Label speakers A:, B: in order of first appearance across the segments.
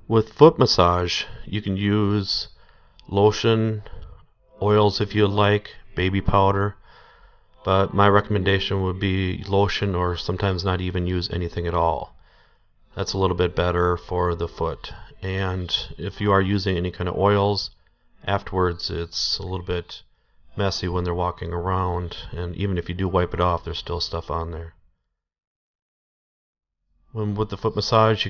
A: With foot massage, you can use lotion, oils if you like, baby powder, but my recommendation would be lotion, or sometimes not even use anything at all. That's a little bit better for the foot. And if you are using any kind of oils, afterwards it's a little bit messy when they're walking around, and even if you do wipe it off, there's still stuff on there. When with the foot massage,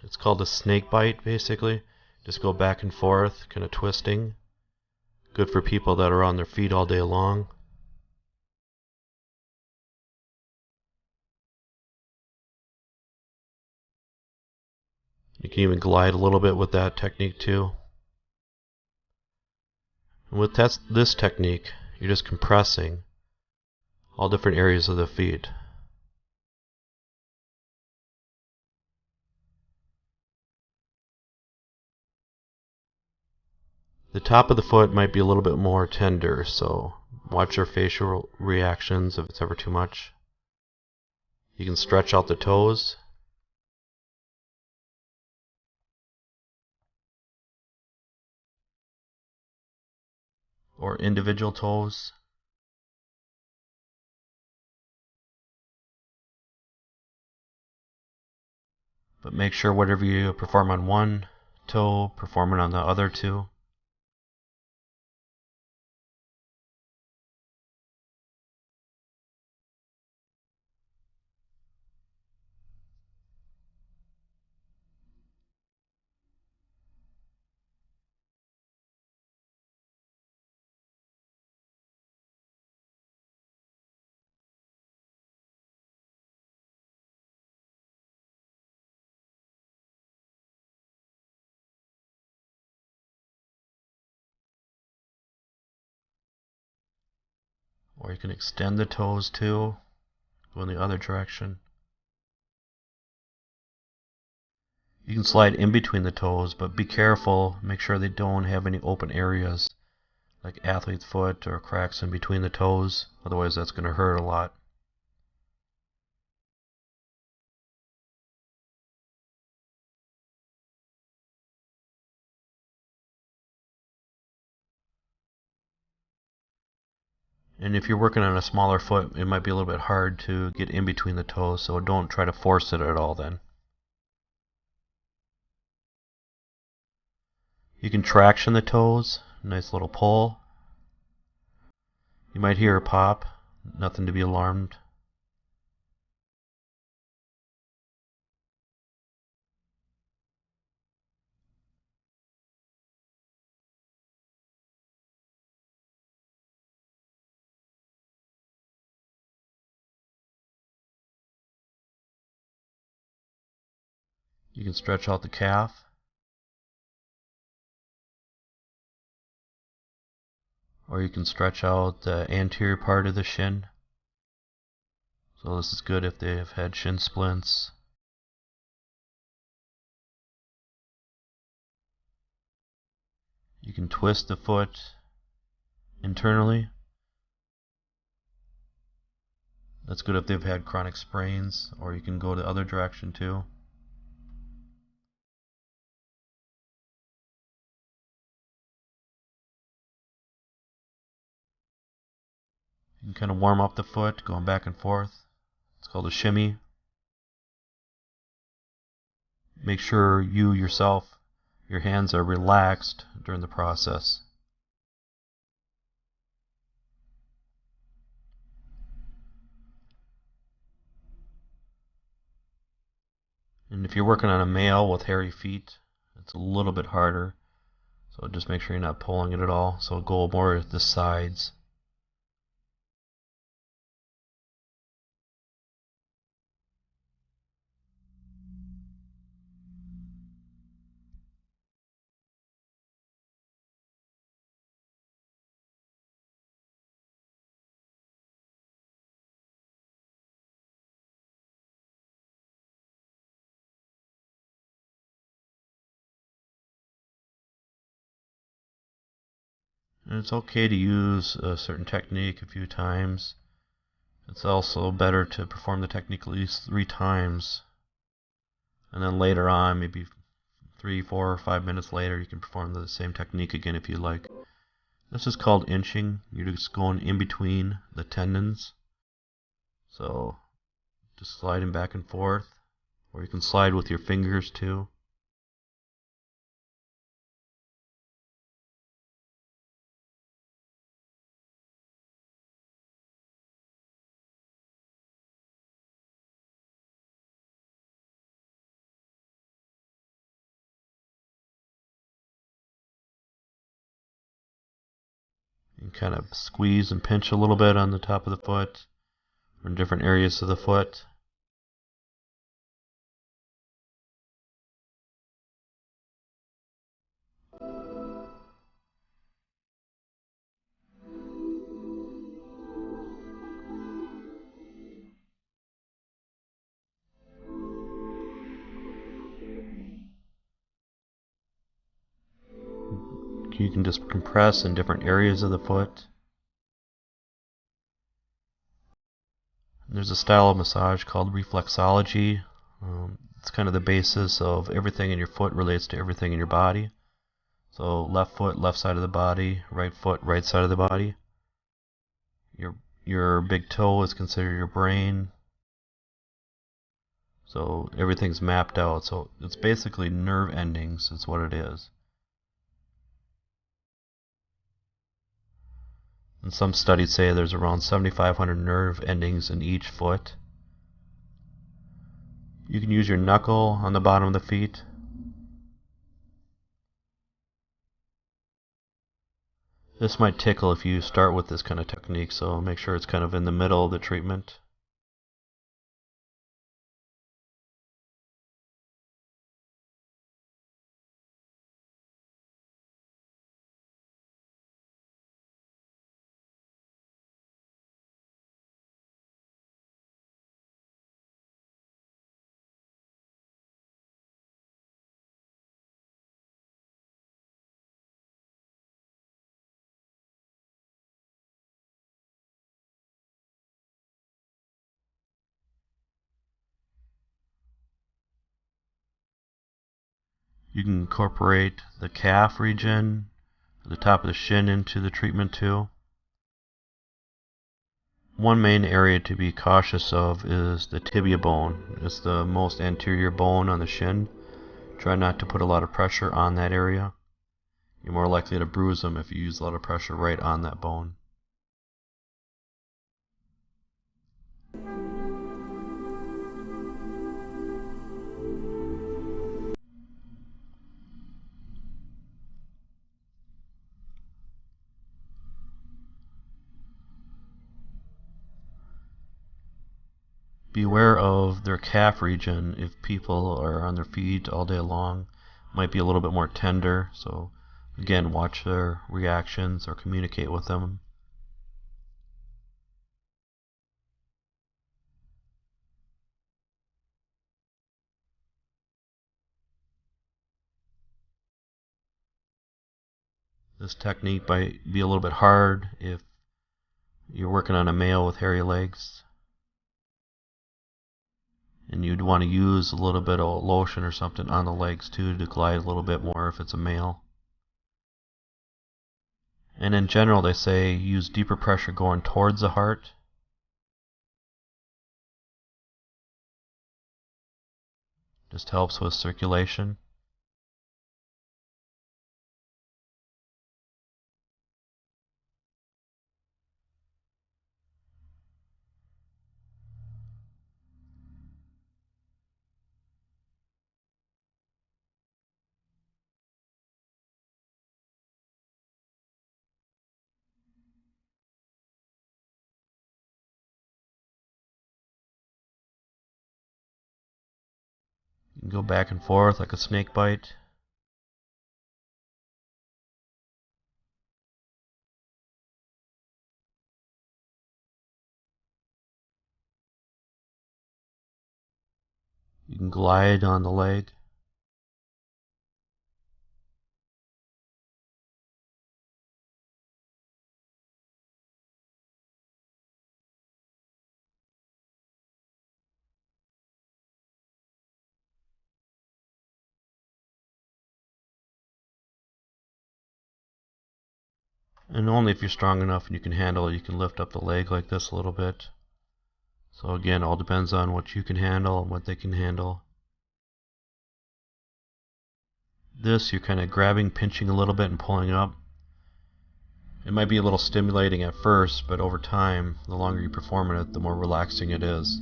A: it's called a snake bite basically. Just go back and forth, kind of twisting. Good for people that are on their feet all day long. You can even glide a little bit with that technique too. And with this technique, you're just compressing all different areas of the feet. The top of the foot might be a little bit more tender, so watch your facial reactions if it's ever too much. You can stretch out the toes. Or individual toes. But make sure whatever you perform on one toe, perform it on the other two. Or you can extend the toes too, go in the other direction. You can slide in between the toes, but be careful, make sure they don't have any open areas like athlete's foot or cracks in between the toes, otherwise that's going to hurt a lot. And if you're working on a smaller foot, it might be a little bit hard to get in between the toes, so don't try to force it at all then. You can traction the toes, nice little pull. You might hear a pop, nothing to be alarmed. You can stretch out the calf. Or you can stretch out the anterior part of the shin. So this is good if they've had shin splints. You can twist the foot internally. That's good if they've had chronic sprains, or you can go the other direction too. You can kind of warm up the foot, going back and forth. It's called a shimmy. Make sure you yourself, your hands are relaxed during the process. And if you're working on a male with hairy feet, it's a little bit harder. So just make sure you're not pulling it at all. So go more at the sides. And it's okay to use a certain technique a few times. It's also better to perform the technique at least 3 times. And then later on, maybe 3, 4, or 5 minutes later, you can perform the same technique again if you like. This is called inching. You're just going in between the tendons. So just sliding back and forth, or you can slide with your fingers too. And kind of squeeze and pinch a little bit on the top of the foot, or in different areas of the foot. You can just compress in different areas of the foot. There's a style of massage called reflexology. It's kind of the basis of everything in your foot relates to everything in your body. So left foot, left side of the body, right foot, right side of the body. Your big toe is considered your brain. So everything's mapped out. So it's basically nerve endings is what it is. And some studies say there's around 7,500 nerve endings in each foot. You can use your knuckle on the bottom of the feet. This might tickle if you start with this kind of technique, so make sure it's kind of in the middle of the treatment. You can incorporate the calf region, the top of the shin into the treatment too. One main area to be cautious of is the tibia bone. It's the most anterior bone on the shin. Try not to put a lot of pressure on that area. You're more likely to bruise them if you use a lot of pressure right on that bone. Beware of their calf region if people are on their feet all day long. Might be a little bit more tender, so again, watch their reactions or communicate with them. This technique might be a little bit hard if you're working on a male with hairy legs, and you'd want to use a little bit of lotion or something on the legs too to glide a little bit more if it's a male. And in general, they say use deeper pressure going towards the heart. Just helps with circulation. You can go back and forth like a snake bite. You can glide on the leg. And only if you're strong enough and you can handle it, you can lift up the leg like this a little bit. So again, all depends on what you can handle and what they can handle. This, you're kind of grabbing, pinching a little bit and pulling up. It might be a little stimulating at first, but over time, the longer you perform it, the more relaxing it is.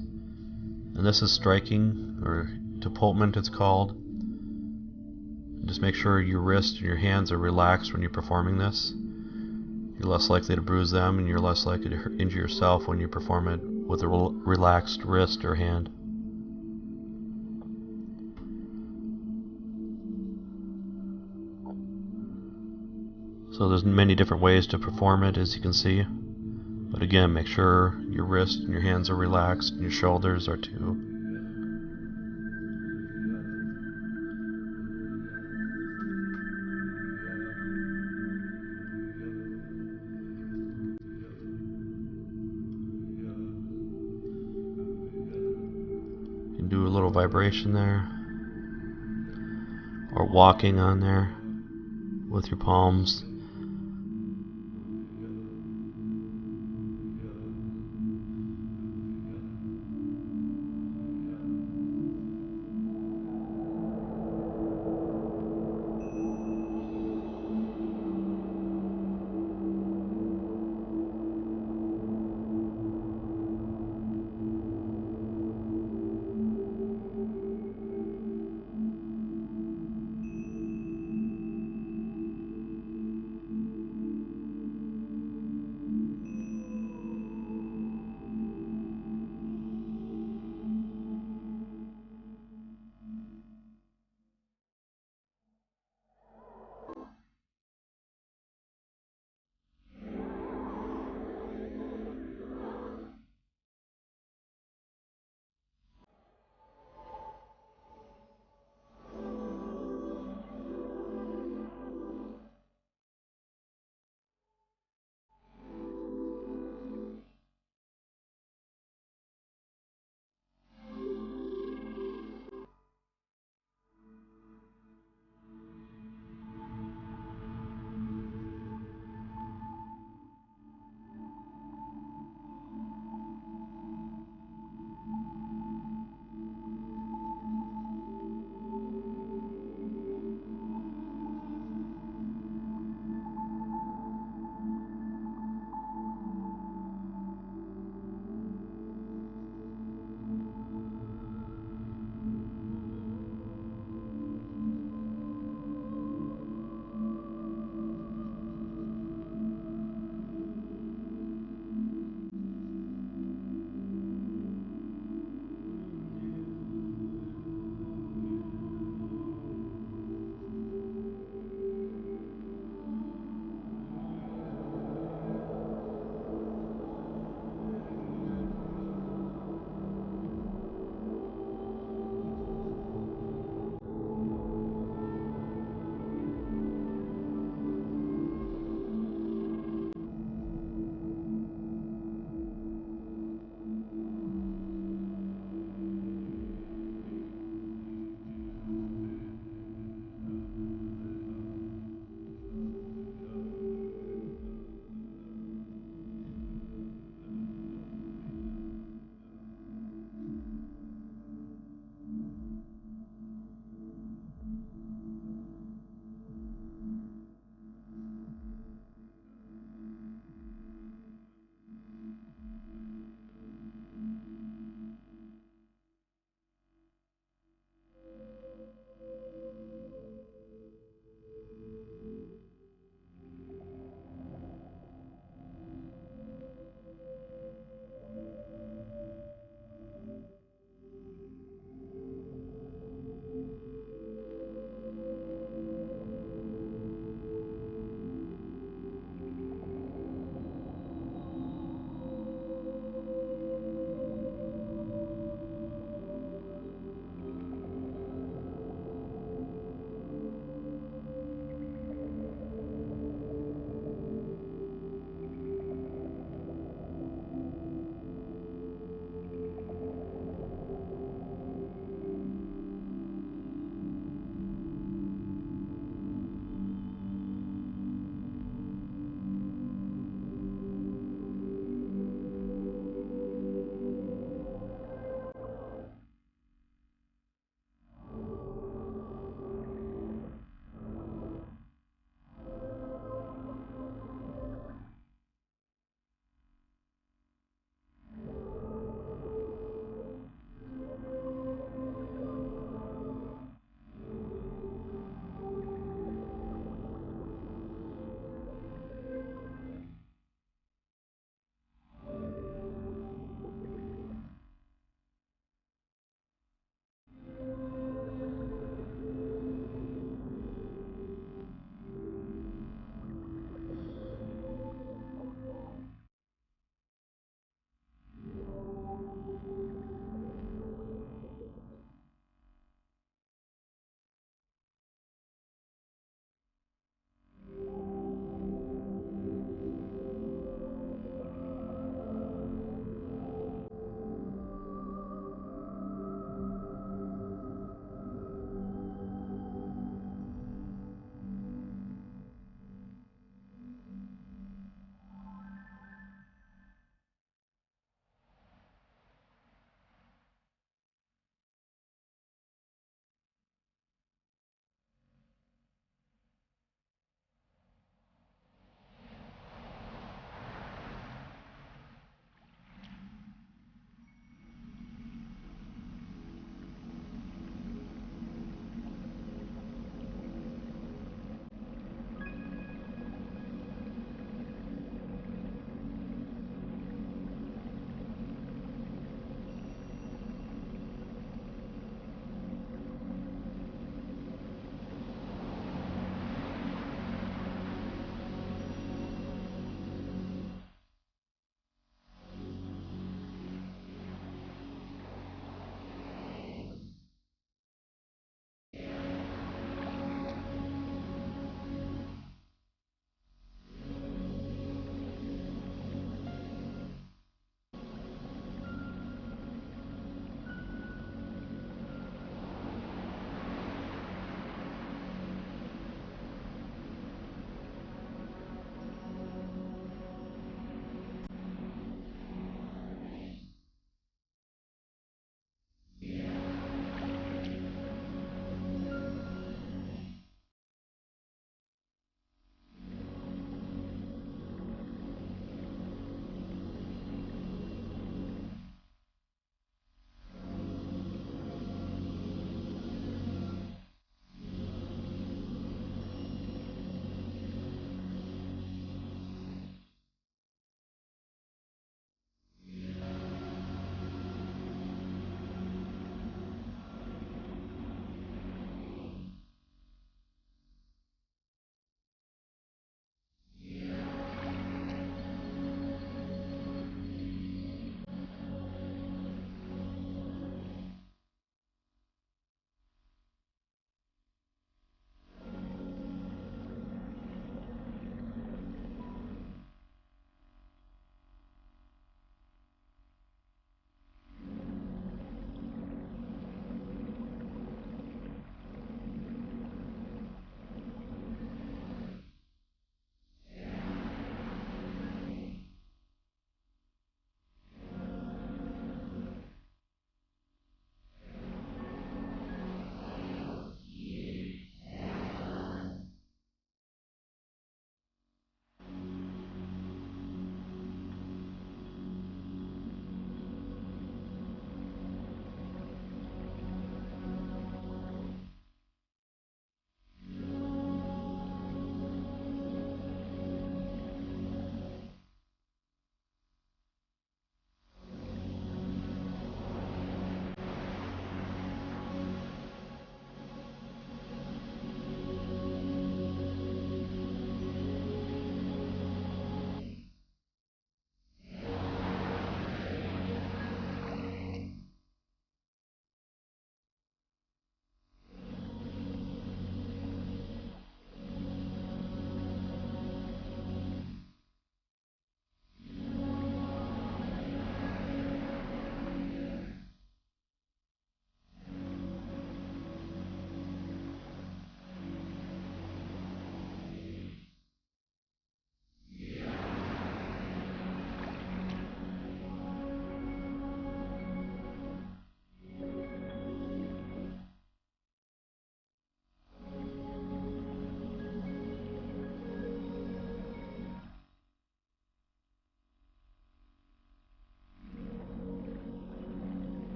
A: And this is striking, or depultment it's called. Just make sure your wrist and your hands are relaxed when you're performing this. You're less likely to bruise them, and you're less likely to injure yourself when you perform it with a relaxed wrist or hand. So there's many different ways to perform it, as you can see. But again, make sure your wrist and your hands are relaxed, and your shoulders are too. You can do a little vibration there, or walking on there with your palms.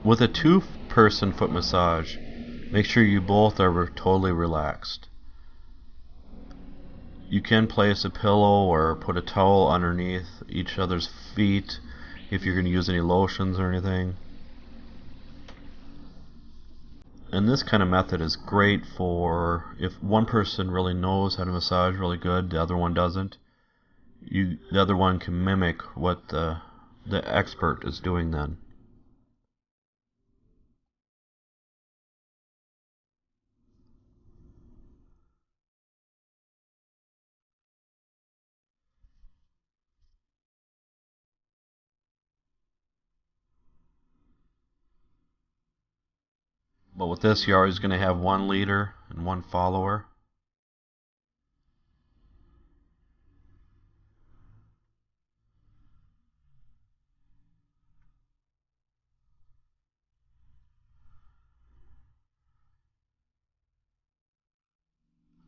A: With a two-person foot massage, make sure you both are totally relaxed. You can place a pillow or put a towel underneath each other's feet if you're going to use any lotions or anything. And this kind of method is great for if one person really knows how to massage really good, the other one doesn't. The other one can mimic what the expert is doing then. But with this, you're always going to have one leader and one follower.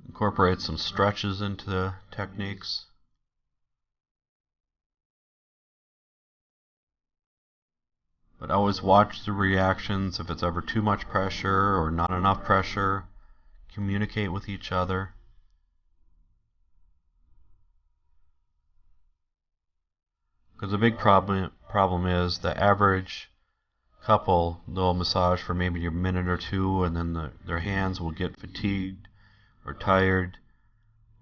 A: Incorporate some stretches into the techniques. But always watch the reactions. If it's ever too much pressure or not enough pressure, communicate with each other. Because the big problem is the average couple, they'll massage for maybe a minute or two, and then their hands will get fatigued or tired.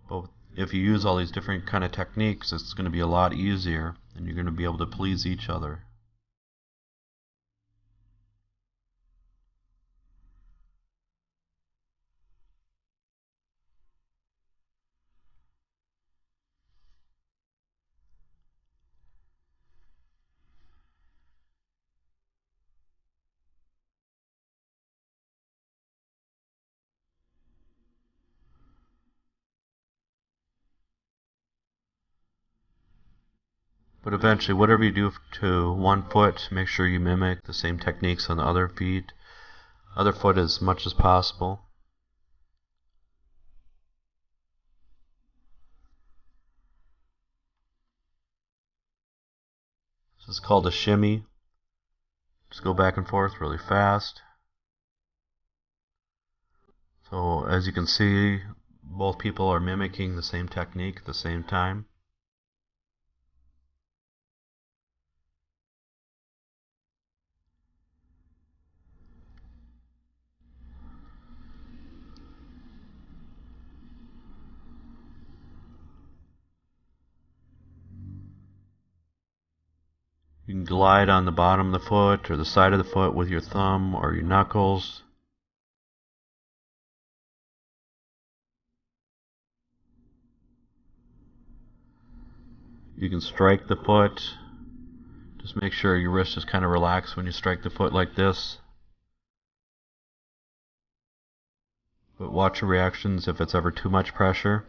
A: But if you use all these different kind of techniques, it's going to be a lot easier, and you're going to be able to please each other. But eventually, whatever you do to one foot, make sure you mimic the same techniques on the other foot as much as possible. This is called a shimmy. Just go back and forth really fast. So as you can see, both people are mimicking the same technique at the same time. You can glide on the bottom of the foot or the side of the foot with your thumb or your knuckles. You can strike the foot. Just make sure your wrist is kind of relaxed when you strike the foot like this. But watch your reactions if it's ever too much pressure.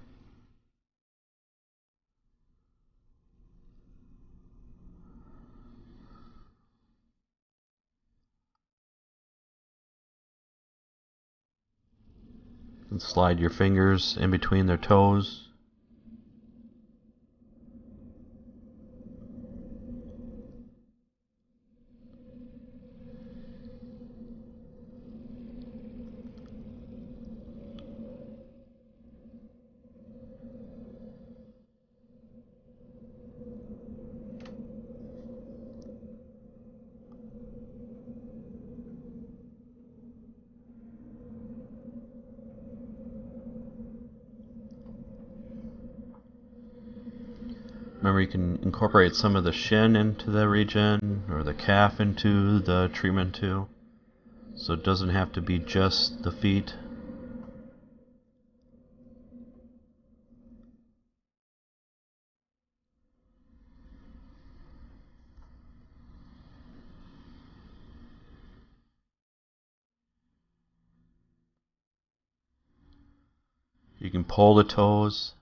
A: And slide your fingers in between their toes. Remember, you can incorporate some of the shin into the region or the calf into the treatment too. So it doesn't have to be just the feet. You can pull the toes.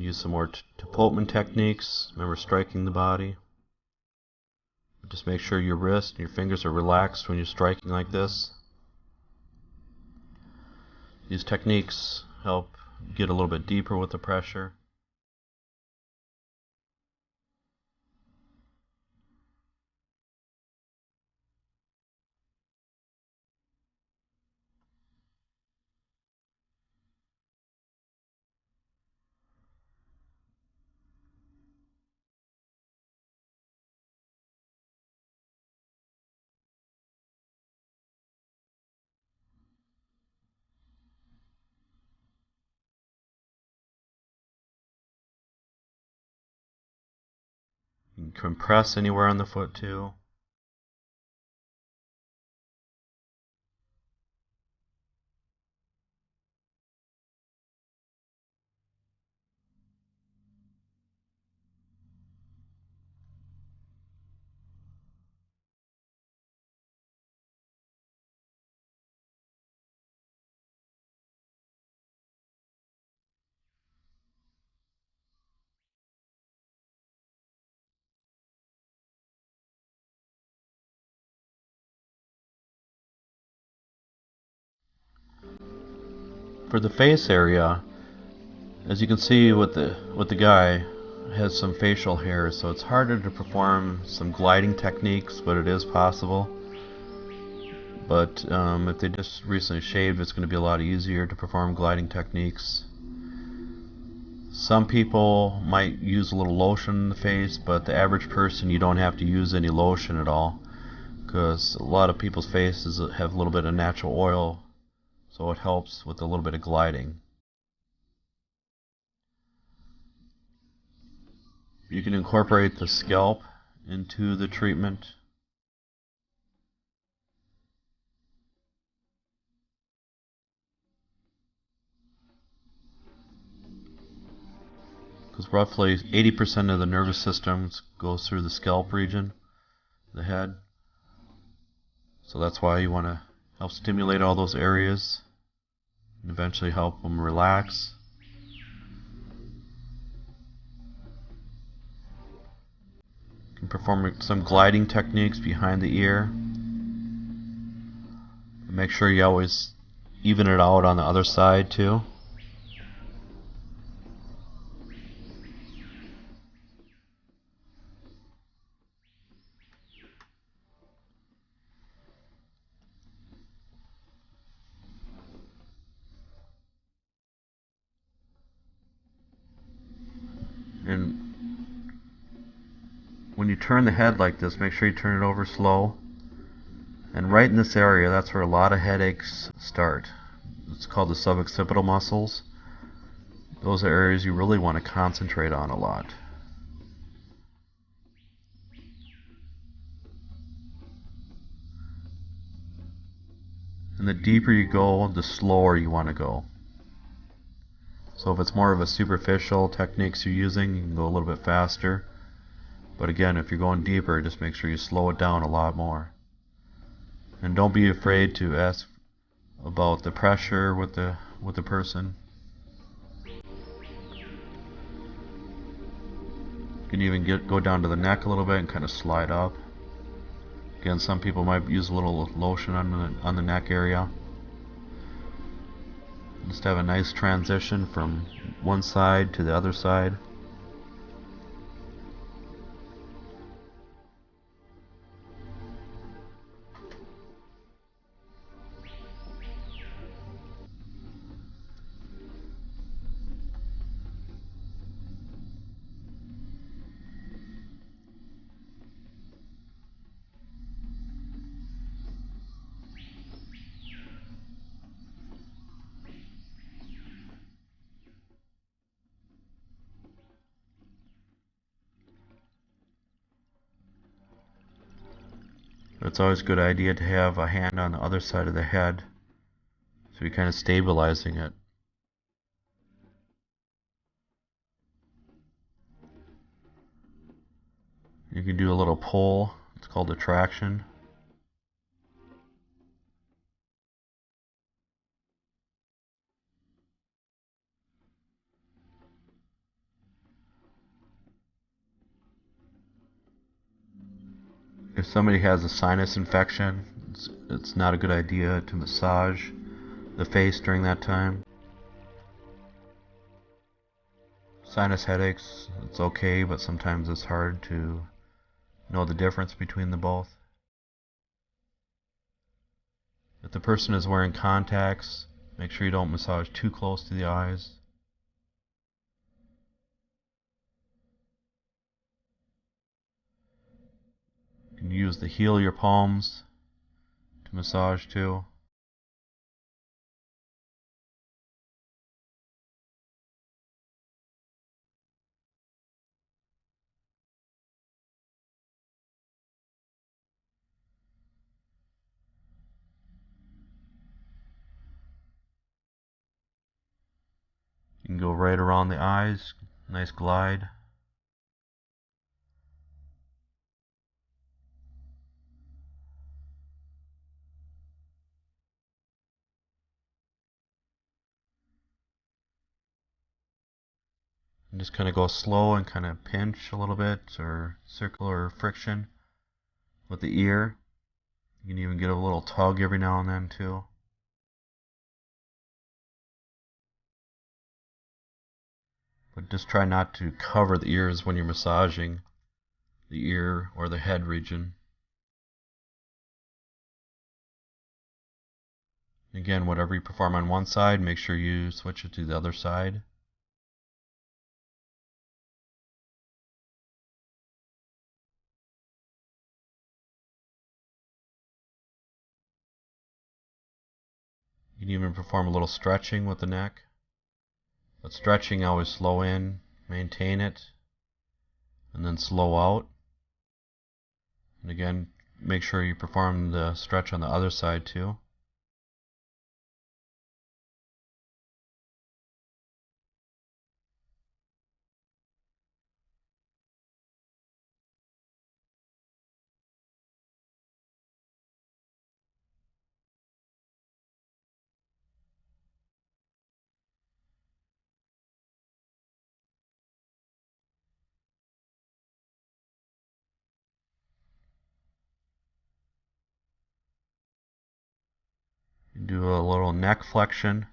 A: Use some more Topotman techniques. Remember striking the body. Just make sure your wrist and your fingers are relaxed when you're striking like this. These techniques help get a little bit deeper with the pressure. You can compress anywhere on the foot too. For the face area, as you can see with the guy, has some facial hair, so it's harder to perform some gliding techniques, but it is possible. But if they just recently shaved, it's going to be a lot easier to perform gliding techniques. Some people might use a little lotion in the face, but the average person, you don't have to use any lotion at all, because a lot of people's faces have a little bit of natural oil, so it helps with a little bit of gliding. You can incorporate the scalp into the treatment. Because roughly 80% of the nervous system goes through the scalp region, the head. So that's why you want to help stimulate all those areas and eventually help them relax. You can perform some gliding techniques behind the ear. Make sure you always even it out on the other side too. And when you turn the head like this, make sure you turn it over slow. And right in this area, that's where a lot of headaches start. It's called the suboccipital muscles. Those are areas you really want to concentrate on a lot. And the deeper you go, the slower you want to go. So if it's more of a superficial techniques you're using, you can go a little bit faster. But again, if you're going deeper, just make sure you slow it down a lot more. And don't be afraid to ask about the pressure with the person. You can even go down to the neck a little bit and kind of slide up. Again, some people might use a little lotion on the neck area. Just have a nice transition from one side to the other side. It's always a good idea to have a hand on the other side of the head, so you're kind of stabilizing it. You can do a little pull, it's called attraction. If somebody has a sinus infection, it's not a good idea to massage the face during that time. Sinus headaches, it's okay, but sometimes it's hard to know the difference between the both. If the person is wearing contacts, make sure you don't massage too close to the eyes. You can use the heel of your palms to massage too. You can go right around the eyes, nice glide. And just kind of go slow and kind of pinch a little bit, or circular friction with the ear. You can even get a little tug every now and then too. But just try not to cover the ears when you're massaging the ear or the head region. Again, whatever you perform on one side, make sure you switch it to the other side. You can even perform a little stretching with the neck. But stretching, always slow in, maintain it, and then slow out. And again, make sure you perform the stretch on the other side too. You do a little neck flexion.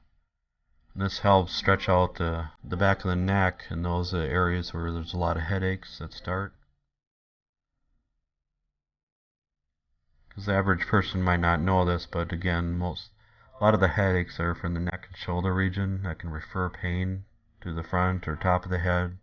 A: And this helps stretch out the back of the neck in those areas where there's a lot of headaches that start. Because the average person might not know this, but again, a lot of the headaches are from the neck and shoulder region that can refer pain to the front or top of the head.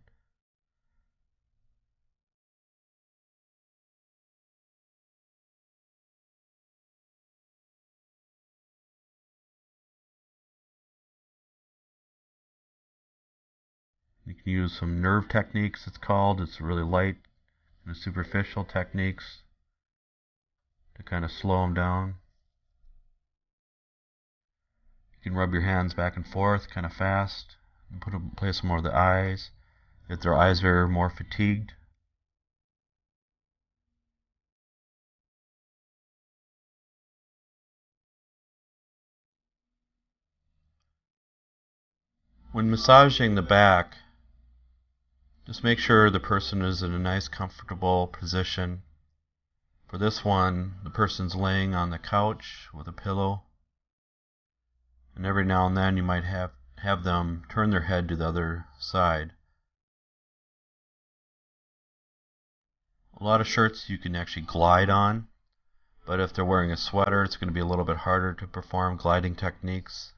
A: You can use some nerve techniques, it's called. It's really light and superficial techniques to kind of slow them down. You can rub your hands back and forth kind of fast and place them over the eyes if their eyes are more fatigued. When massaging the back, just make sure the person is in a nice comfortable position. For this one, the person's laying on the couch with a pillow, and every now and then you might have them turn their head to the other side. A lot of shirts you can actually glide on, but if they're wearing a sweater, it's going to be a little bit harder to perform gliding techniques.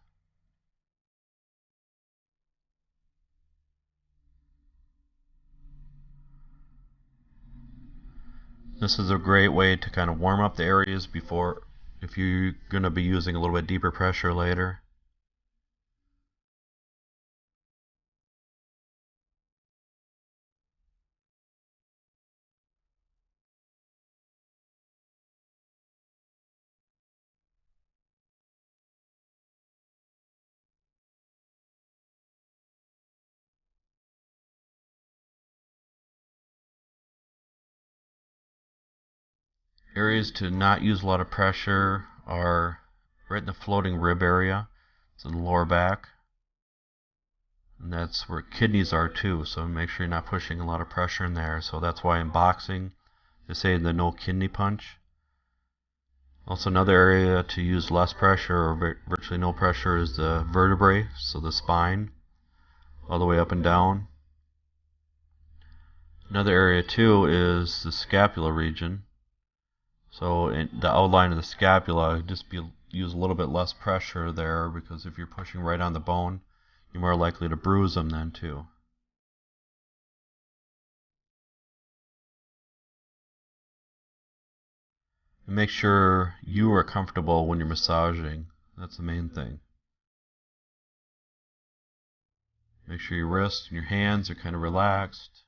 A: This is a great way to kind of warm up the areas before, if you're going to be using a little bit deeper pressure later. Areas to not use a lot of pressure are right in the floating rib area. It's in the lower back. And that's where kidneys are too, so make sure you're not pushing a lot of pressure in there. So that's why in boxing, They say the no kidney punch. Also, another area to use less pressure or virtually no pressure is the vertebrae, so the spine, all the way up and down. Another area too is the scapula region. So in the outline of the scapula, use a little bit less pressure there, because if you're pushing right on the bone, you're more likely to bruise them then too. And make sure you are comfortable when you're massaging. That's the main thing. Make sure your wrists and your hands are kind of relaxed.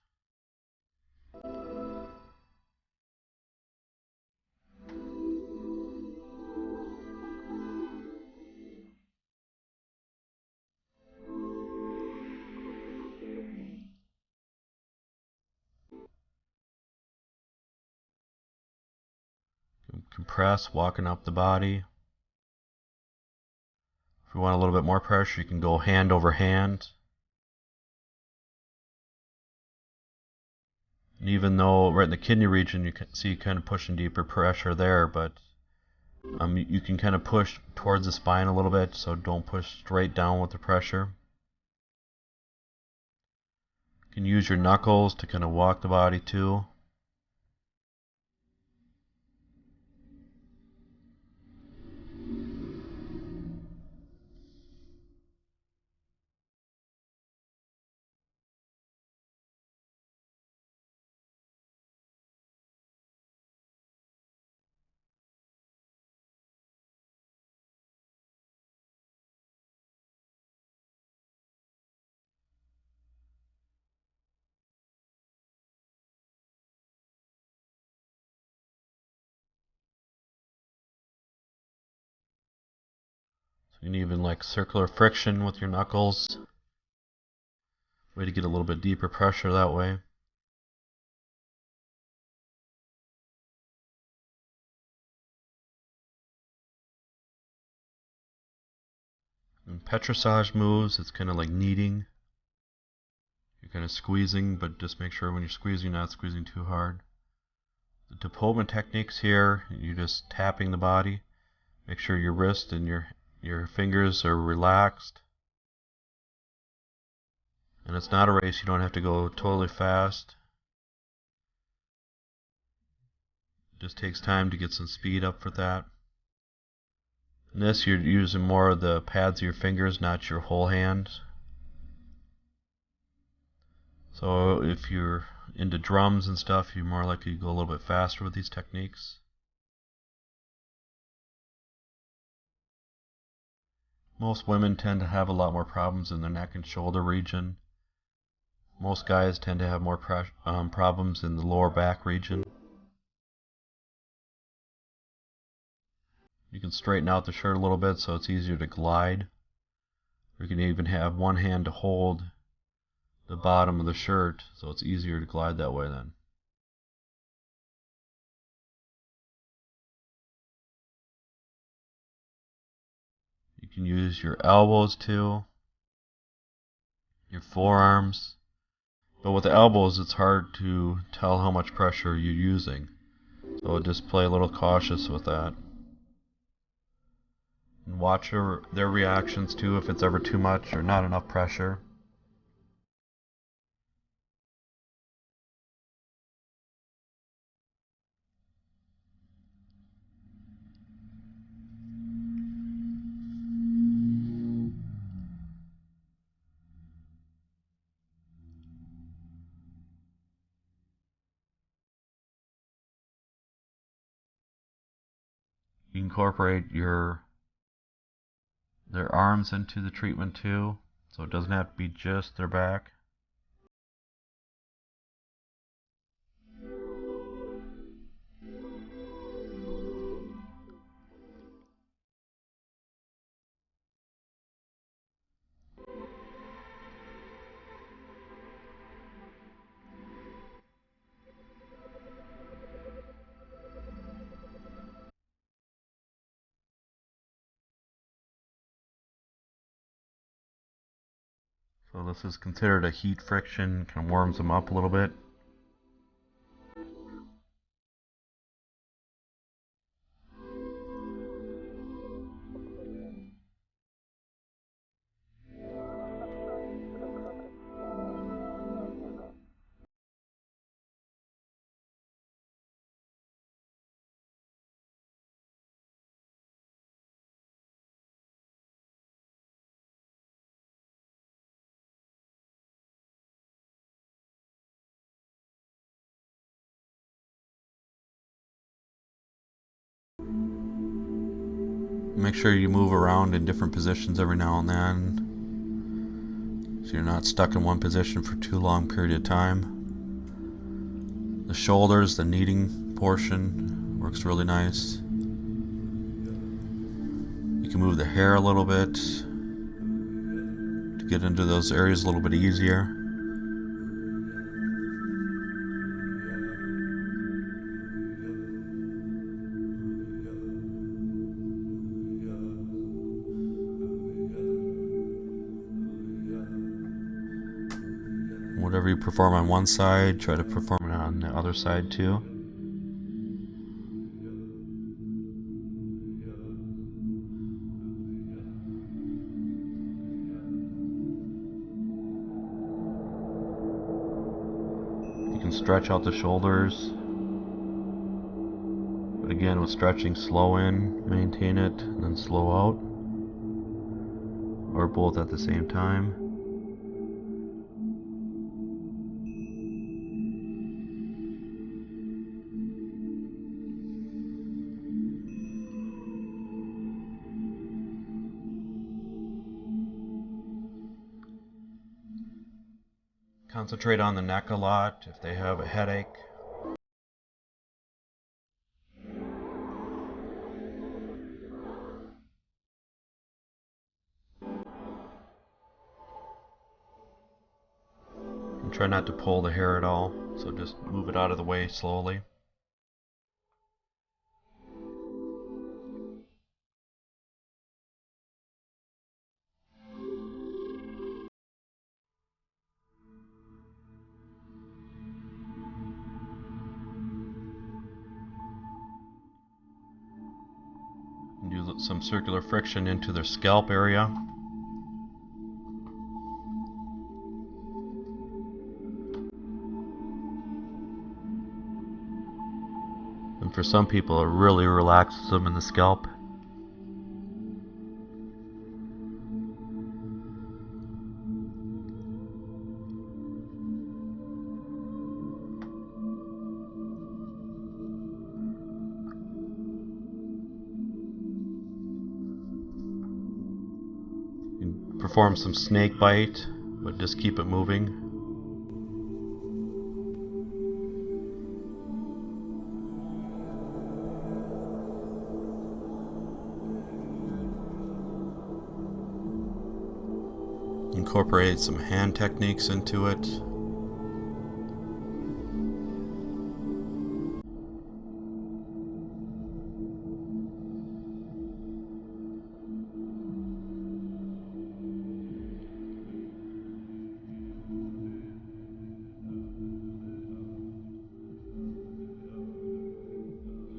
A: Compress, walking up the body. If you want a little bit more pressure, you can go hand over hand. And even though right in the kidney region you can see kind of pushing deeper pressure there, but you can kind of push towards the spine a little bit, so don't push straight down with the pressure. You can use your knuckles to kind of walk the body too. So you can even like circular friction with your knuckles. Way to get a little bit deeper pressure that way. And petrissage moves, it's kind of like kneading. You're kind of squeezing, but just make sure when you're squeezing, you're not squeezing too hard. The Depotman techniques here, you're just tapping the body. Make sure your wrist and your fingers are relaxed. And it's not a race, you don't have to go totally fast. It just takes time to get some speed up for that. In this, you're using more of the pads of your fingers, not your whole hand. So if you're into drums and stuff, you're more likely to go a little bit faster with these techniques. Most women tend to have a lot more problems in their neck and shoulder region. Most guys tend to have more problems in the lower back region. You can straighten out the shirt a little bit so it's easier to glide. Or you can even have one hand to hold the bottom of the shirt so it's easier to glide that way then. You can use your elbows too, your forearms. But with the elbows, it's hard to tell how much pressure you're using. So just play a little cautious with that. And watch their reactions too, if it's ever too much or not enough pressure. You incorporate their arms into the treatment too, so it doesn't have to be just their back. So this is considered a heat friction, kind of warms them up a little bit.
B: Make sure you move around in different positions every now and then, so you're not stuck in one position for too long period of time. The shoulders, the kneading portion, works really nice. You can move the hair a little bit to get into those areas a little bit easier. Whatever you perform on one side, try to perform it on the other side too. You can stretch out the shoulders, but again with stretching, slow in, maintain it, and then slow out, or both at the same time. Concentrate on the neck a lot if they have a headache. And try not to pull the hair at all, so just move it out of the way slowly. And do some circular friction into their scalp area. And for some people, it really relaxes them in the scalp. And perform some snake bite, but just keep it moving. Incorporate some hand techniques into it.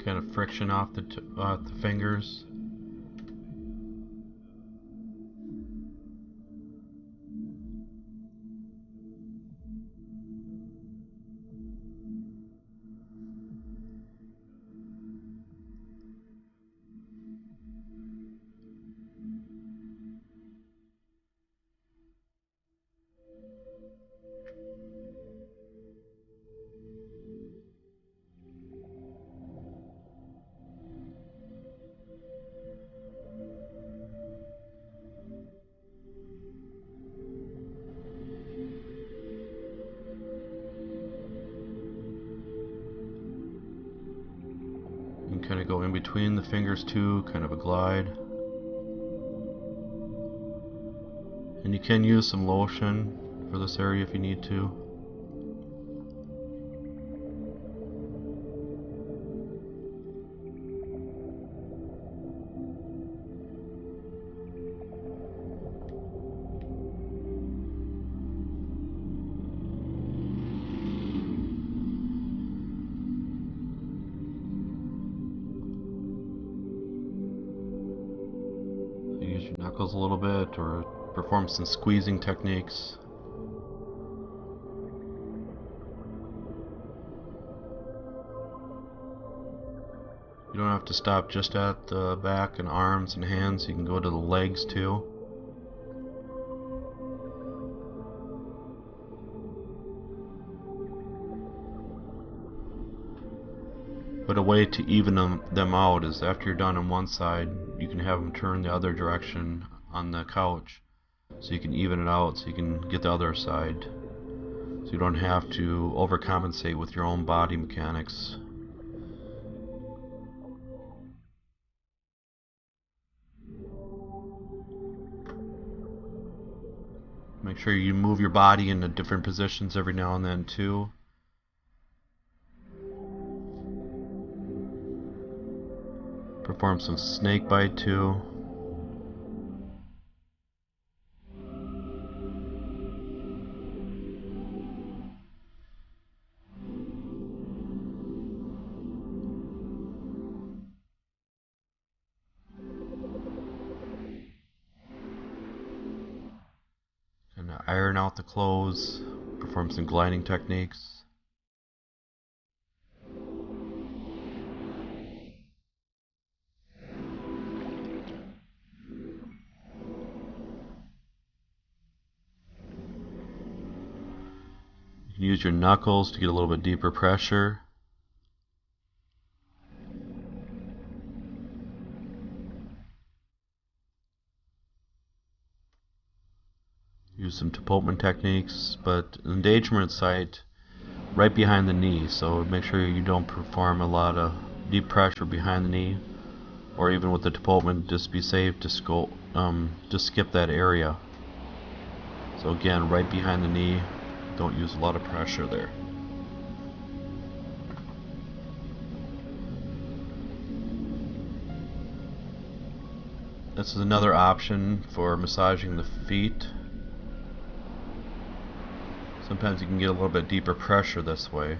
B: Kind of friction off the fingers. Kind of go in between the fingers too, kind of a glide. And you can use some lotion for this area if you need to. Use your knuckles a little bit, or perform some squeezing techniques. You don't have to stop just at the back and arms and hands, you can go to the legs too.
A: But a way to even them out is after you're done on one side, you can have them turn the other direction on the couch, so you can even it out, so you can get the other side, so you don't have to overcompensate with your own body mechanics. Make sure you move your body into different positions every now and then too. Perform some snake bite too. And iron out the clothes. Perform some gliding techniques. You can use your knuckles to get a little bit deeper pressure. Use some Topotman techniques, but engagement site right behind the knee, so make sure you don't perform a lot of deep pressure behind the knee, or even with the Topotman, just be safe to just skip that area. So again, right behind the knee, don't use a lot of pressure there. This is another option for massaging the feet. Sometimes you can get a little bit deeper pressure this way.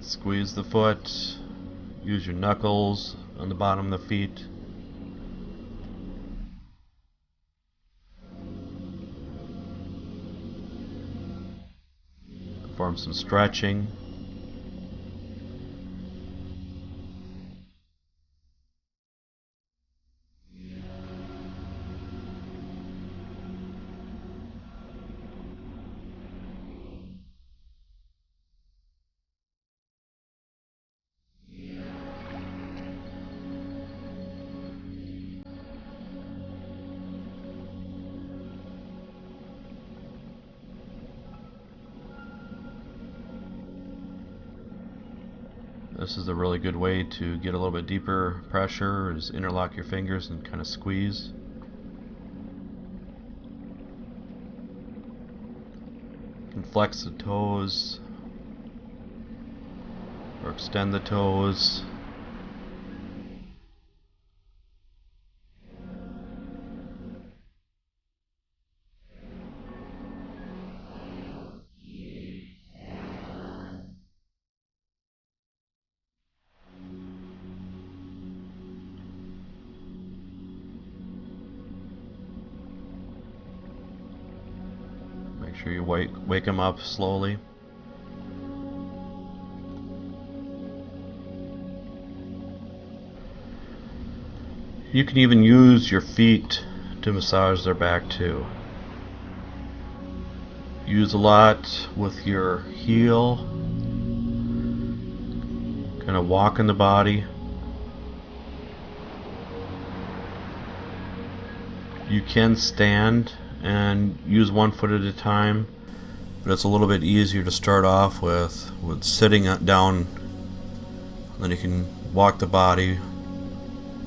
A: Squeeze the foot, use your knuckles on the bottom of the feet. Perform some stretching. This is a really good way to get a little bit deeper pressure, is interlock your fingers and kind of squeeze. You can flex the toes or extend the toes. Make sure you wake them up slowly. You can even use your feet to massage their back too. Use a lot with your heel, kind of walk in the body. You can stand and use one foot at a time, but it's a little bit easier to start off with sitting down. Then you can walk the body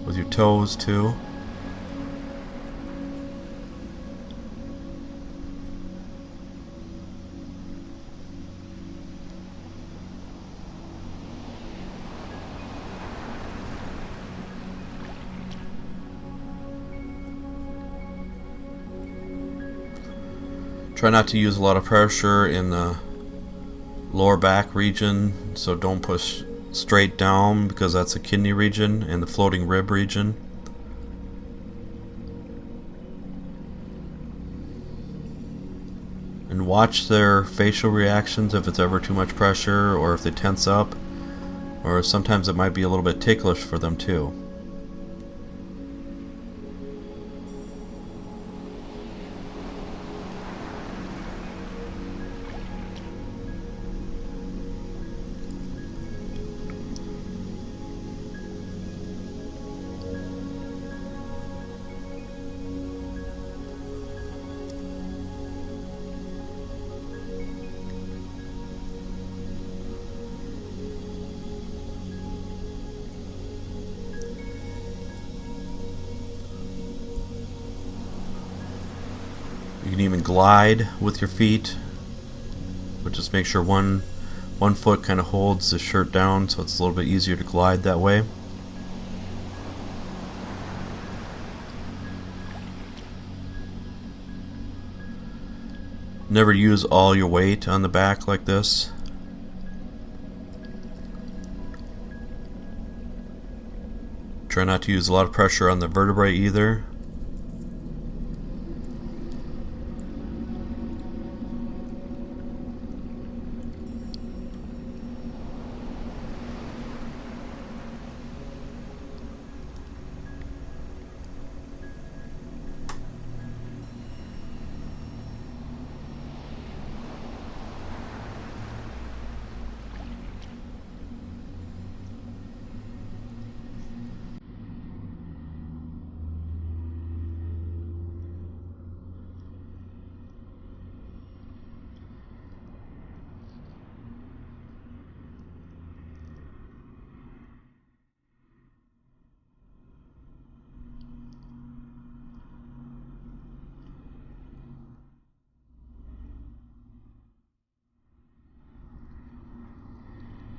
A: with your toes too. Try not to use a lot of pressure in the lower back region, so don't push straight down because that's the kidney region and the floating rib region. And watch their facial reactions if it's ever too much pressure or if they tense up
B: or sometimes it might be a little bit ticklish for them too. You can even glide with your feet, but just make sure one foot kind of holds the shirt down, so it's a little bit easier to glide that way. Never use all your weight on the back like this. Try not to use a lot of pressure on the vertebrae either.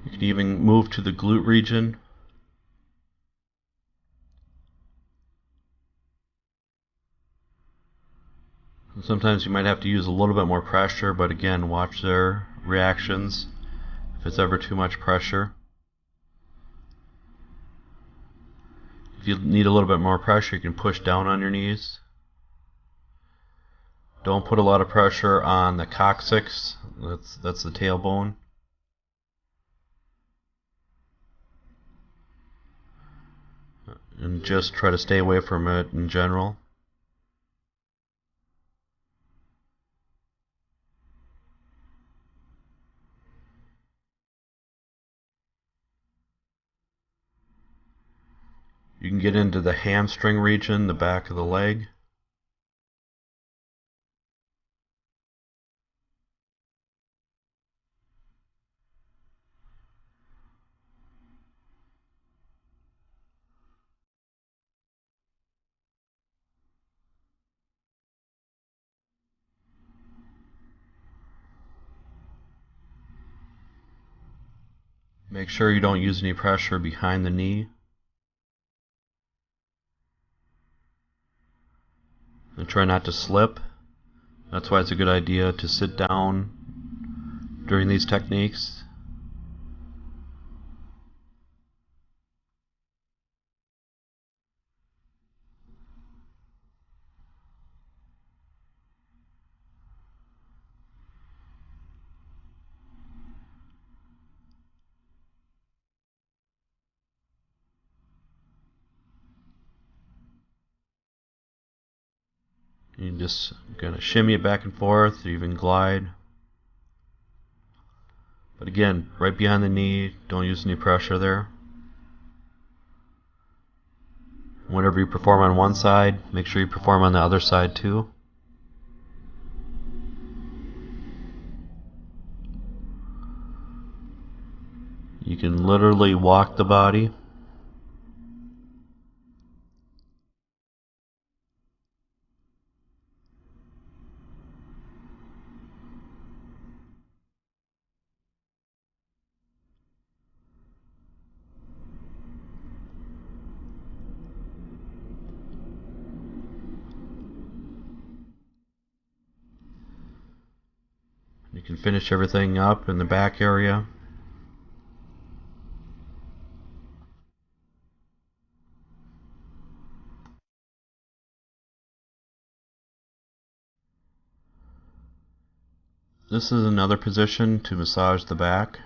B: You can even move to the glute region. And sometimes you might have to use a little bit more pressure, but again, watch their reactions if it's ever too much pressure. If you need a little bit more pressure, you can push down on your knees. Don't put a lot of pressure on the coccyx, that's the tailbone. And just try to stay away from it in general. You can get into the hamstring region, the back of the leg. Make sure you don't use any pressure behind the knee. And try not to slip. That's why it's a good idea to sit down during these techniques. You just kind of shimmy it back and forth, or even glide. But again, right behind the knee, don't use any pressure there. Whenever you perform on one side, make sure you perform on the other side too. You can literally walk the body. You can finish everything up in the back area. This is another position to massage the back.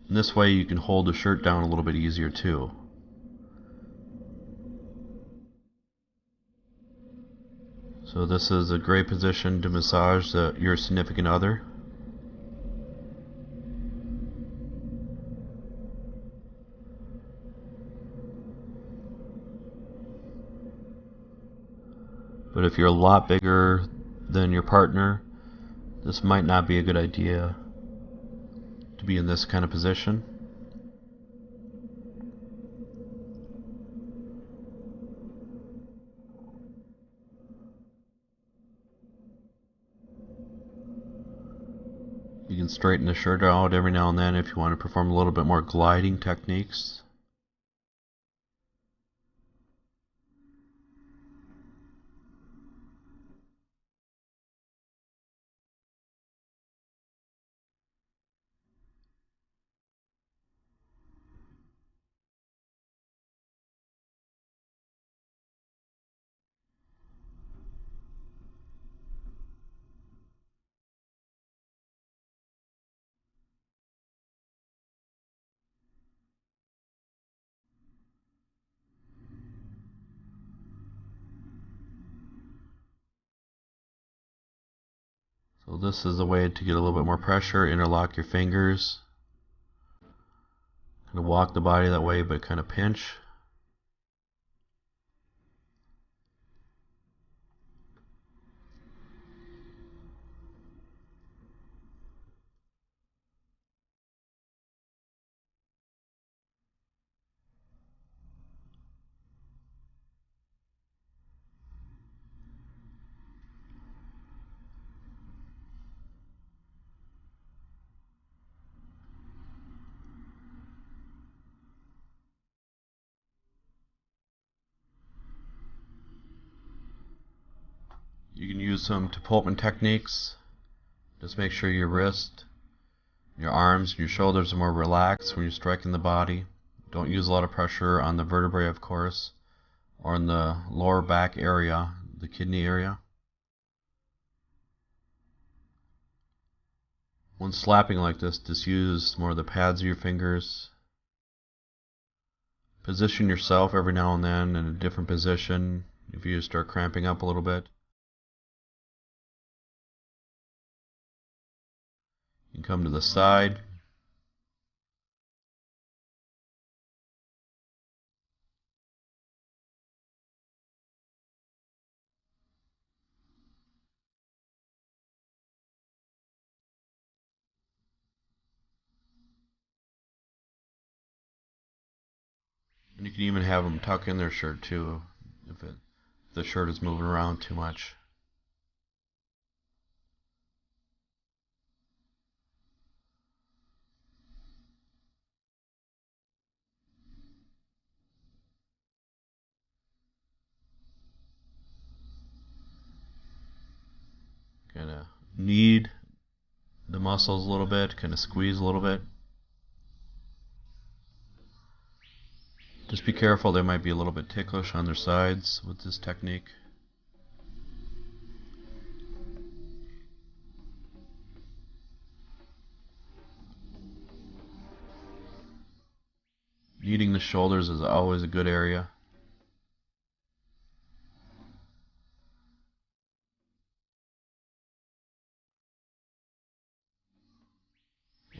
A: And this way you can hold the shirt down a little bit easier too. So this is a great position to massage your significant other. But if you're a lot bigger than your partner, this might not be a good idea to be in this kind of position. You can straighten the shirt out every now and then if you want to perform a little bit more gliding techniques. So this is a way to get a little bit more pressure, interlock your fingers, kind of walk the body that way, but kind of pinch. You can use some Topoltman techniques. Just make sure your wrist, your arms, and your shoulders are more relaxed when you're striking the body. Don't use a lot of pressure on the vertebrae, of course, or in the lower back area, the kidney area. When slapping like this, just use more of the pads of your fingers. Position yourself every now and then in a different position if you start cramping up a little bit. You can come to the side. And you can even have them tuck in their shirt too if the shirt is moving around too much. Kind of knead the muscles a little bit, kind of squeeze a little bit. Just be careful, they might be a little bit ticklish on their sides with this technique. Kneading the shoulders is always a good area.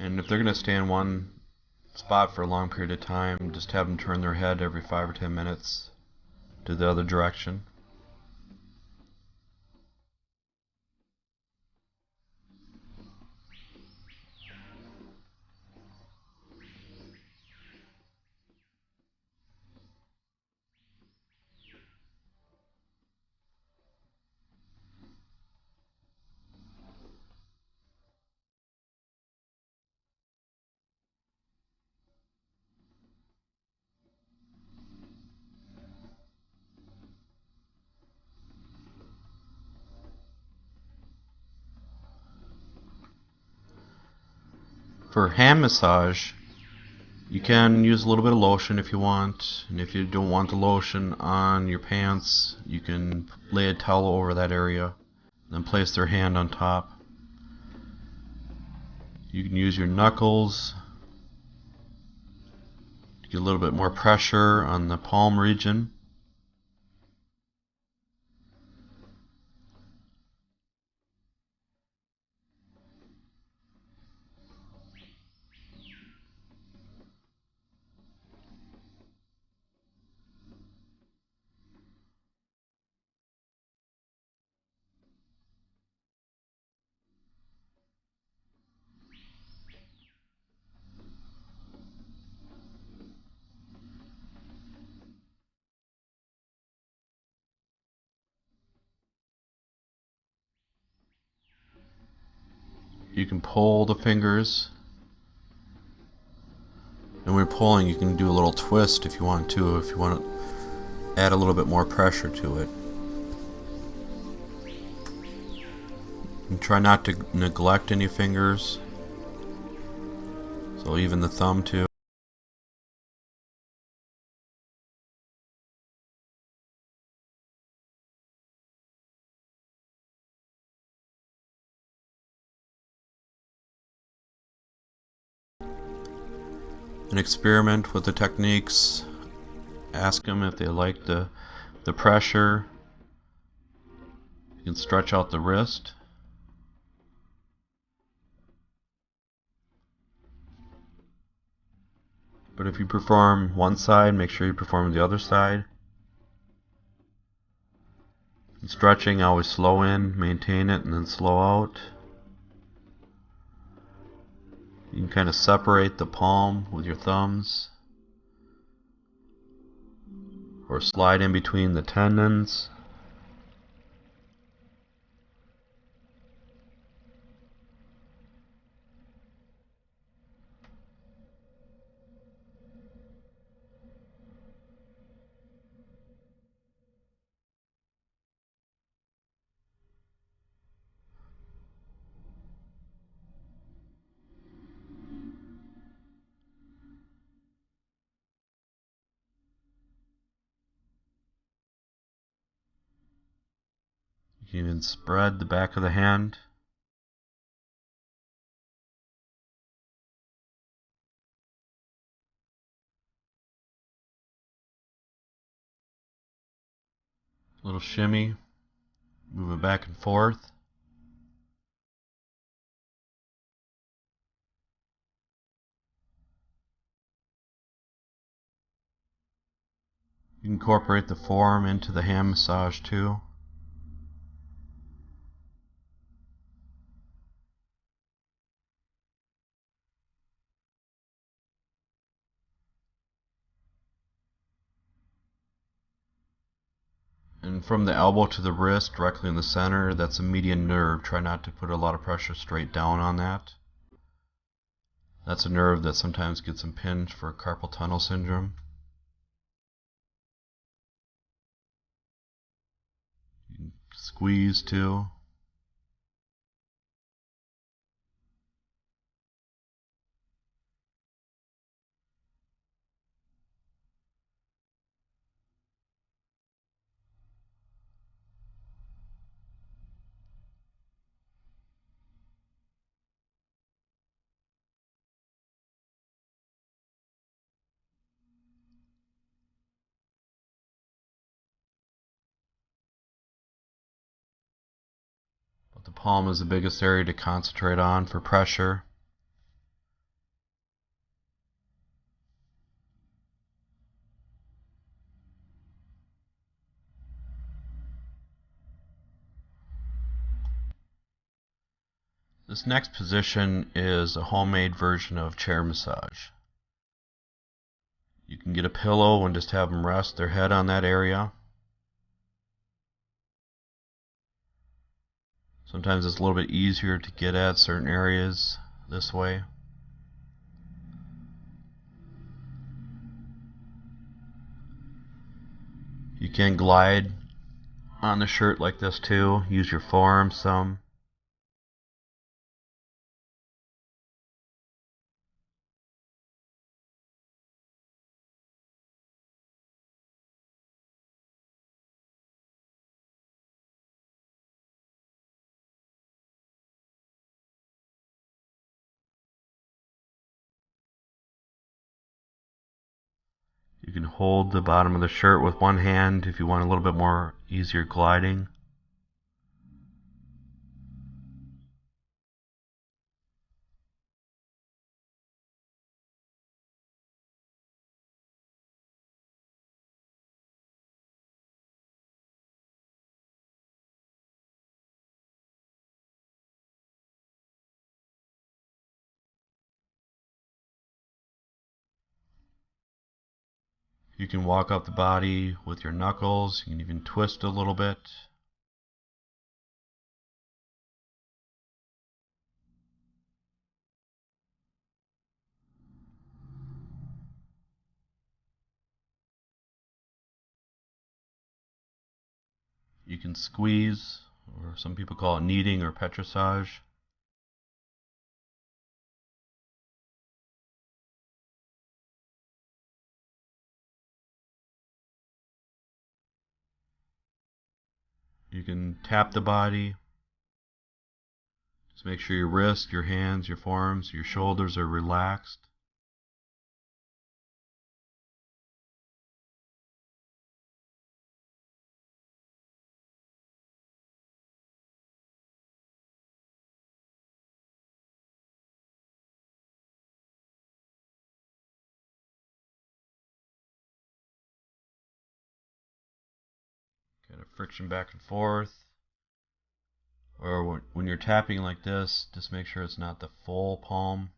A: And if they're going to stay in one spot for a long period of time, just have them turn their head every 5 or 10 minutes to the other direction. For hand massage, you can use a little bit of lotion if you want, and if you don't want the lotion on your pants, you can lay a towel over that area, then place their hand on top. You can use your knuckles
B: Get a little bit more pressure on the palm region. You can pull the fingers, and when you're pulling you can do a little twist if you want to add a little bit more pressure to it. And try not to neglect any fingers, so even the thumb too. And experiment with the techniques. Ask them if they like the pressure. You can stretch out the wrist. But if you perform one side, make sure you perform the other side. And stretching, always slow in, maintain it, and then slow out. You can kind of separate the palm with your thumbs, or slide in between the tendons. You can spread the back of the hand. A little shimmy. Move it back and forth. You can incorporate the forearm into the hand massage too. And from the elbow to the wrist, directly in the center, that's a median nerve. Try not to put a lot of pressure straight down on that. That's a nerve that sometimes gets impinged for carpal tunnel syndrome. You can squeeze too. But the palm is the biggest area to concentrate on for pressure. This next position is a homemade version of chair massage. You can get a pillow and just have them rest their head on that area. Sometimes it's a little bit easier to get at certain areas this way. You can glide on the shirt like this too. Use your forearm some.
A: You can hold the bottom of the shirt with one hand if you want a little bit more easier gliding. You can walk up the body with your knuckles. You can even twist a little bit. You can squeeze, or some people call it kneading or petrissage. You can tap the body. Just make sure your wrists, your hands, your forearms, your shoulders are relaxed. Kind of friction back and forth. Or when you're tapping like this, just make sure it's not the full palm.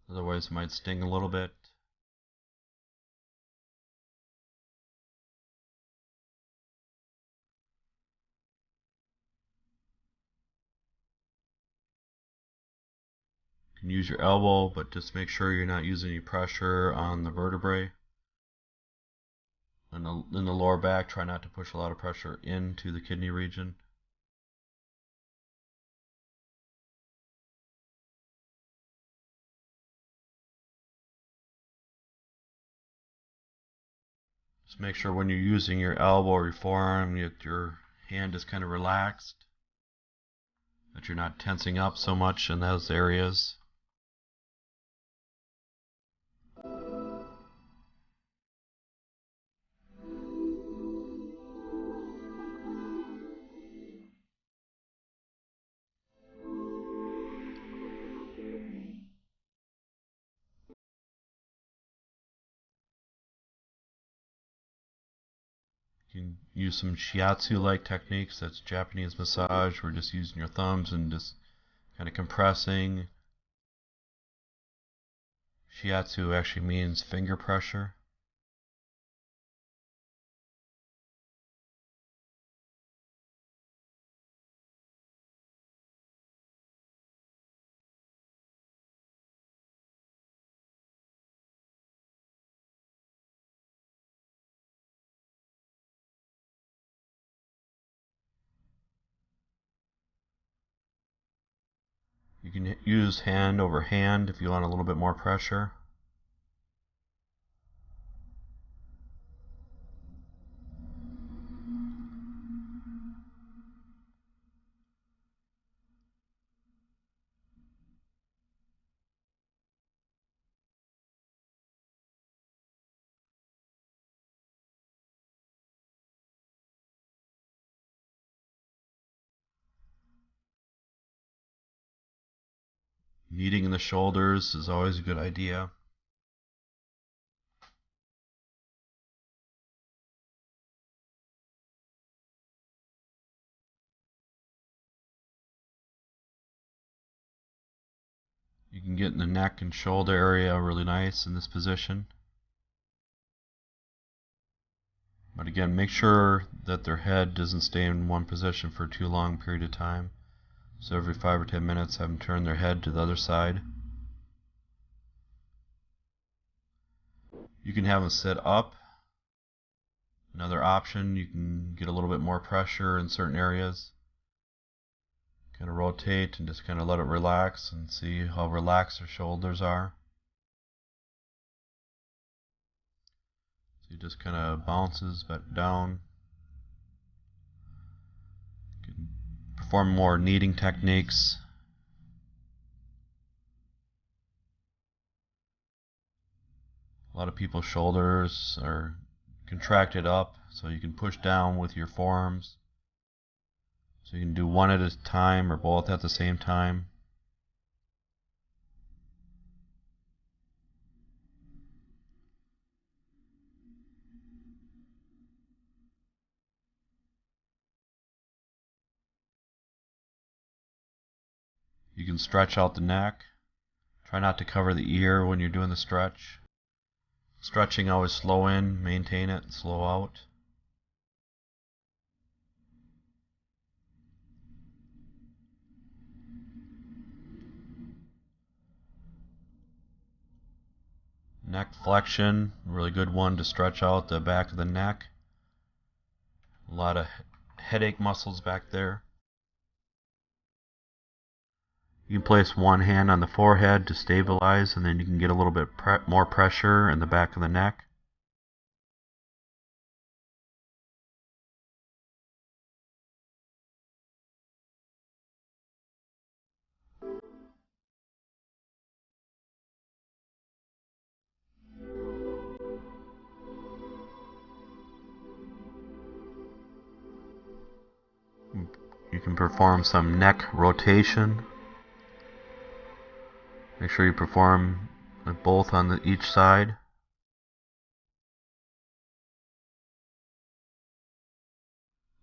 A: Otherwise it might sting a little bit. You can use your elbow, but just make sure you're not using any pressure on the vertebrae. In the lower back, try not to push a lot of pressure into the kidney region. Just make sure when you're using your elbow or your forearm, your hand is kind of relaxed, that you're not tensing up so much in those areas. You can use some shiatsu-like techniques. That's Japanese massage. We're just using your thumbs and just kind of compressing. Shiatsu actually means finger pressure. You can use hand over hand if you want a little bit more pressure. Kneading in the shoulders is always a good idea. You can get in the neck and shoulder area really nice in this position. But again, make sure that their head doesn't stay in one position for too long period of time. So every 5 or 10 minutes, have them turn their head to the other side. You can have them sit up. Another option, you can get a little bit more pressure in certain areas. Kind of rotate and just kind of let it relax and see how relaxed their shoulders are. So it just kind of bounces back down. You can perform more kneading techniques. A
B: lot of people's shoulders are contracted up, so you can push down with your forearms. So you can do one at a time or both at the same time. You can stretch out the neck. Try not to cover the ear when you're doing the stretch. Stretching, always slow in, maintain it, slow out. Neck flexion, really good one to stretch out the back of the neck. A lot of headache muscles back there. You can place one hand on the forehead to stabilize, and then you can get a little bit more pressure in the back of the neck. You can perform some neck rotation. Make sure you perform both on each side.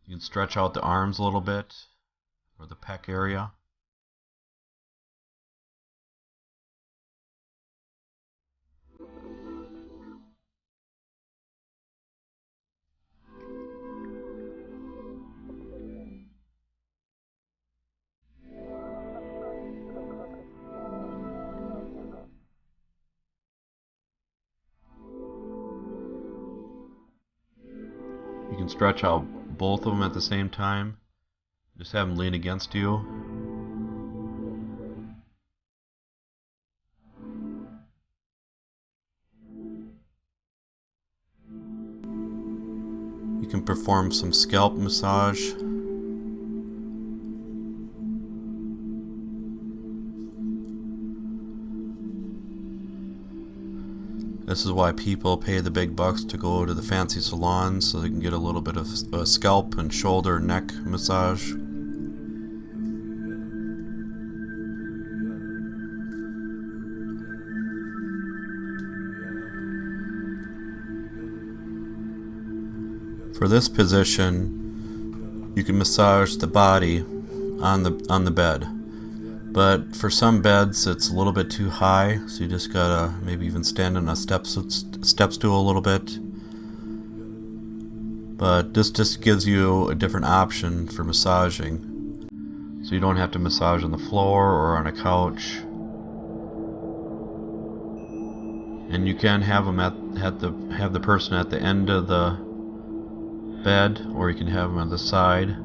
B: You can stretch out the arms a little bit, or the pec area. You can stretch out both of them at the same time. Just have them lean against you. You can perform some scalp massage. This is why people pay the big bucks to go to the fancy salons, so they can get a little bit of scalp and shoulder neck massage. For this position, you can massage the body on the bed. But for some beds, it's a little bit too high, so you just gotta maybe even stand on a step stool a little bit. But this just gives you a different option for massaging, so you don't have to massage on the floor or on a couch. And you can have them have the person at the end of the bed, or you can have them on the side.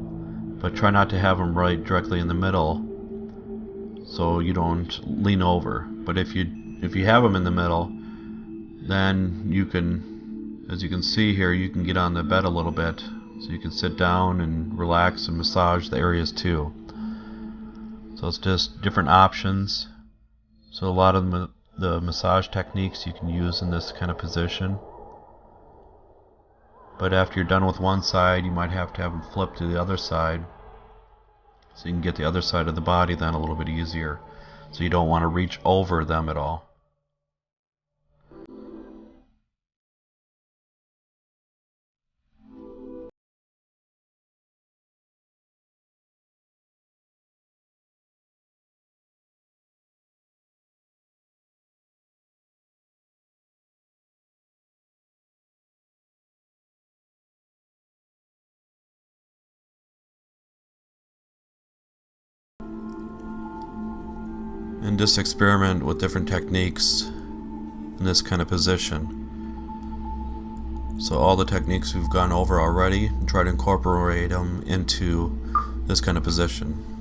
B: But try not to have them right directly in the middle, so you don't lean over. But if you have them in the middle, then you can, as you can see here, you can get on the bed a little bit, so you can sit down and relax and massage the areas too. So it's just different options. So a lot of the massage techniques you can use in this kind of position. But after you're done with one side, you might have to have them flip to the other side, so you can get the other side of the body then a little bit easier. So you don't want to reach over them at all. And just experiment with different techniques in this kind of position. So all the techniques we've gone over already, try to incorporate them into this kind of position.